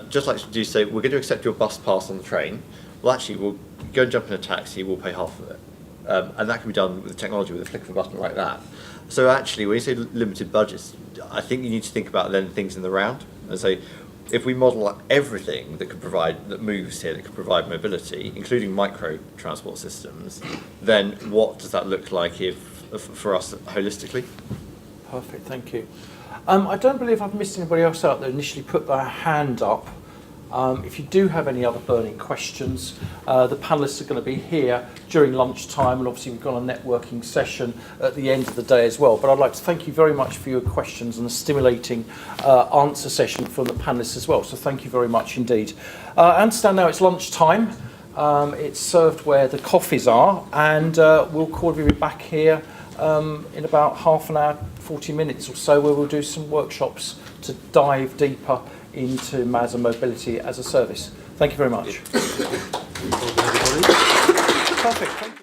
just like you say, we're going to accept your bus pass on the train. Well, actually, we'll go and jump in a taxi, we'll pay half of it. And that can be done with technology, with a flick of a button like that. So actually, when you say limited budgets, I think you need to think about then things in the round and say, if we model everything that moves here, that could provide mobility, including micro transport systems, then what does that look like for us holistically? Perfect, thank you. I don't believe I've missed anybody else out there initially put their hand up. If you do have any other burning questions, the panellists are going to be here during lunchtime, and obviously we've got a networking session at the end of the day as well. But I'd like to thank you very much for your questions and a stimulating answer session from the panellists as well. So thank you very much indeed. I understand now it's lunchtime. It's served where the coffees are, and we'll call you back here in about half an hour, 40 minutes or so, where we'll do some workshops to dive deeper into MAS and mobility as a service. Thank you very much. Perfect. Thank you.